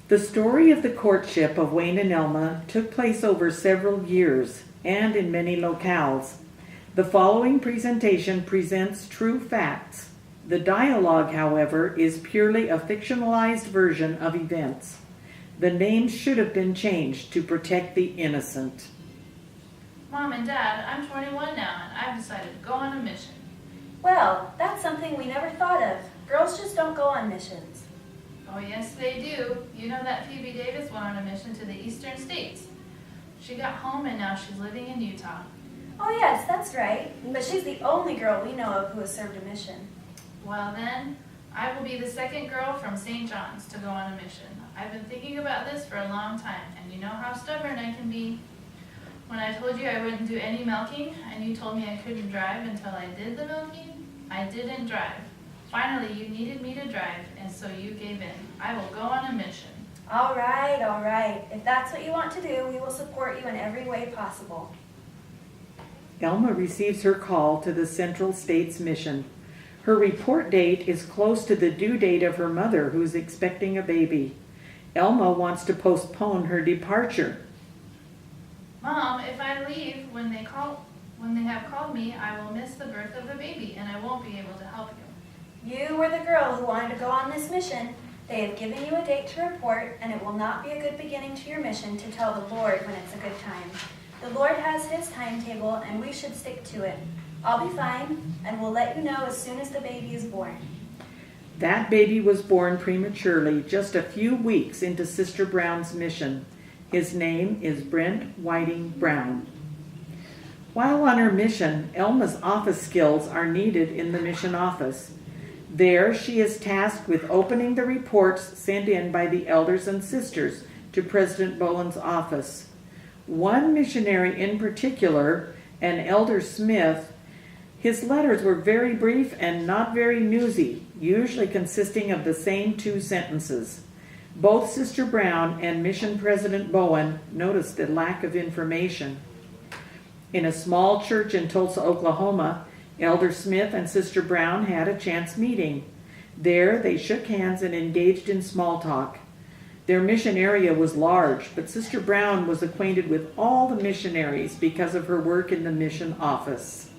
The story of the courtship of Wayne and Elma took place over several years and in many locales. The following presentation presents true facts. The dialogue, however, is purely a fictionalized version of events. The names should have been changed to protect the innocent. Mom and Dad, I'm 21 now, and I've decided to go on a mission. Well, that's something we never thought of. Girls just don't go on missions. Oh, yes, they do. You know that Phoebe Davis went on a mission to the eastern states. She got home, and now she's living in Utah. Oh yes, that's right. But she's the only girl we know of who has served a mission. Well, then, I will be the second girl from St. John's to go on a mission. I've been thinking about this for a long time, and you know how stubborn I can be. When I told you I wouldn't do any milking, and you told me I couldn't drive until I did the milking, I didn't drive. Finally, you needed me to drive, and so you gave in. I will go on a mission. All right, all right. If that's what you want to do, we will support you in every way possible. Elma receives her call to the Central States Mission. Her report date is close to the due date of her mother, who's expecting a baby. Elma wants to postpone her departure. Mom, if I leave when they have called me, I will miss the birth of the baby, and I won't be able to help you. You were the girl who wanted to go on this mission. They have given you a date to report, and it will not be a good beginning to your mission to tell the Lord when it's a good time. The Lord has his timetable, and we should stick to it. I'll be fine, and we'll let you know as soon as the baby is born. That baby was born prematurely, just a few weeks into Sister Brown's mission. His name is Brent Whiting Brown. While on her mission, Elma's office skills are needed in the mission office. There, she is tasked with opening the reports sent in by the elders and sisters to President Bowen's office. One missionary in particular, an Elder Smith, his letters were very brief and not very newsy, usually consisting of the same 2 sentences. Both Sister Brown and Mission President Bowen noticed the lack of information. In a small church in Tulsa, Oklahoma, Elder Smith and Sister Brown had a chance meeting. There, they shook hands and engaged in small talk. Their mission area was large, but Sister Brown was acquainted with all the missionaries because of her work in the mission office.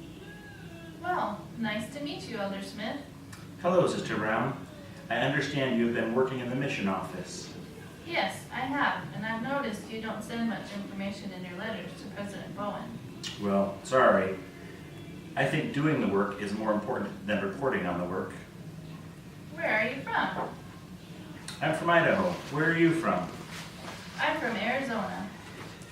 Well, nice to meet you, Elder Smith. Hello, Sister Brown. I understand you've been working in the mission office. Yes, I have, and I've noticed you don't send much information in your letters to President Bowen. Well, sorry. I think doing the work is more important than reporting on the work. Where are you from? I'm from Idaho. Where are you from? I'm from Arizona.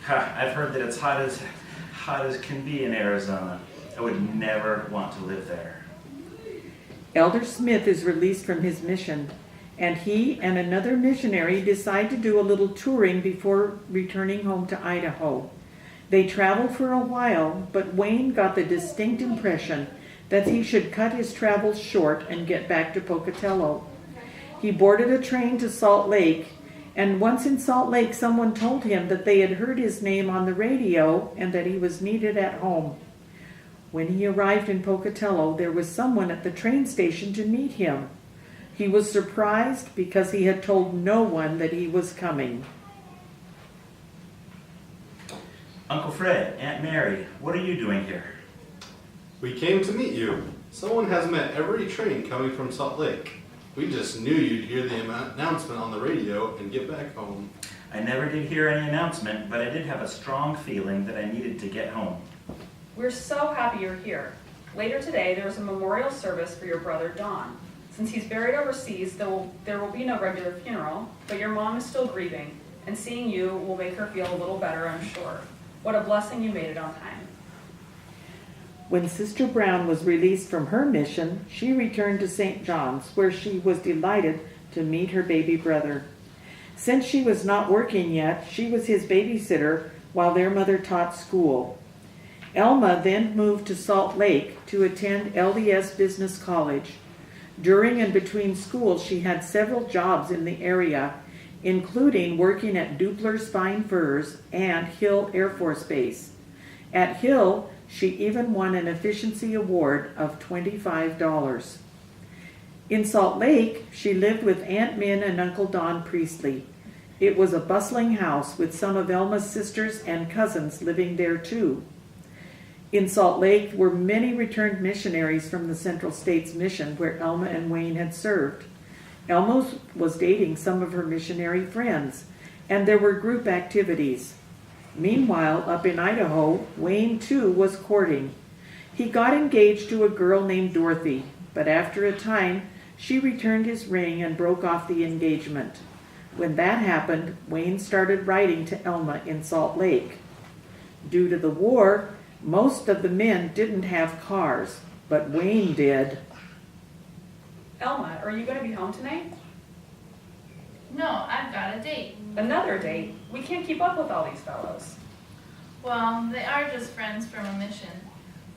I've heard that it's hot as can be in Arizona. I would never want to live there. Elder Smith is released from his mission, and he and another missionary decide to do a little touring before returning home to Idaho. They travel for a while, but Wayne got the distinct impression that he should cut his travels short and get back to Pocatello. He boarded a train to Salt Lake, and once in Salt Lake, someone told him that they had heard his name on the radio and that he was needed at home. When he arrived in Pocatello, there was someone at the train station to meet him. He was surprised because he had told no one that he was coming. Uncle Fred, Aunt Mary, what are you doing here? We came to meet you. Someone has met every train coming from Salt Lake. We just knew you'd hear the announcement on the radio and get back home. I never did hear any announcement, but I did have a strong feeling that I needed to get home. We're so happy you're here. Later today, there is a memorial service for your brother, Don. Since he's buried overseas, there will be no regular funeral, but your mom is still grieving, and seeing you will make her feel a little better, I'm sure. What a blessing you made it on time. When Sister Brown was released from her mission, she returned to St. John's, where she was delighted to meet her baby brother. Since she was not working yet, she was his babysitter while their mother taught school. Elma then moved to Salt Lake to attend LDS Business College. During and between schools, she had several jobs in the area, including working at Dupler's Fine Furs and Hill Air Force Base. At Hill, she even won an efficiency award of $25. In Salt Lake, she lived with Aunt Min and Uncle Don Priestley. It was a bustling house with some of Elma's sisters and cousins living there too. In Salt Lake were many returned missionaries from the Central States Mission where Elma and Wayne had served. Elma was dating some of her missionary friends, and there were group activities. Meanwhile, up in Idaho, Wayne too was courting. He got engaged to a girl named Dorothy, but after a time, she returned his ring and broke off the engagement. When that happened, Wayne started writing to Elma in Salt Lake. Due to the war, most of the men didn't have cars, but Wayne did. Elma, are you going to be home tonight? No, I've got a date. Another date? We can't keep up with all these fellows. Well, they are just friends from a mission.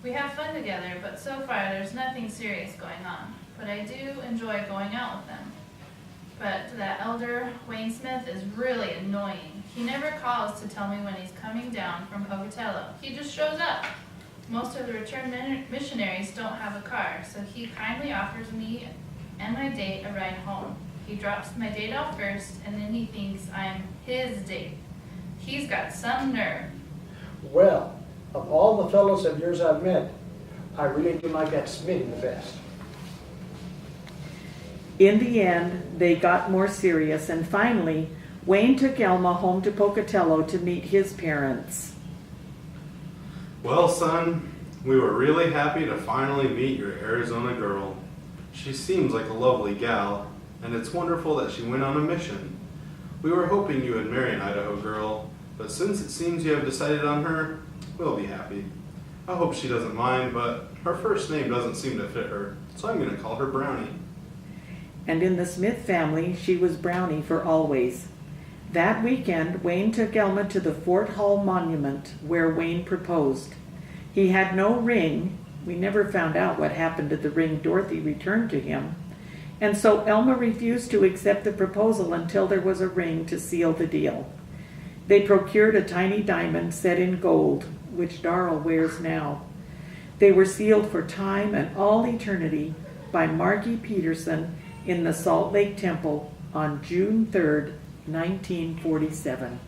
We have fun together, but so far there's nothing serious going on. But I do enjoy going out with them. But that elder, Wayne Smith, is really annoying. He never calls to tell me when he's coming down from Pocatello. He just shows up. Most of the returned missionaries don't have a car, so he kindly offers me and my date a ride home. He drops my date off first, and then he thinks I'm his date. He's got some nerve. Well, of all the fellows of yours I've met, I really do like that Smitty the best. In the end, they got more serious, and finally, Wayne took Elma home to Pocatello to meet his parents. Well, son, we were really happy to finally meet your Arizona girl. She seems like a lovely gal, and it's wonderful that she went on a mission. We were hoping you would marry an Idaho girl, but since it seems you have decided on her, we'll be happy. I hope she doesn't mind, but her first name doesn't seem to fit her, so I'm going to call her Brownie. And in the Smith family, she was Brownie for always. That weekend, Wayne took Elma to the Fort Hall Monument, where Wayne proposed. He had no ring. We never found out what happened to the ring Dorothy returned to him. And so Elma refused to accept the proposal until there was a ring to seal the deal. They procured a tiny diamond set in gold, which Darrell wears now. They were sealed for time and all eternity by Margie Peterson in the Salt Lake Temple on June 3rd, 1947.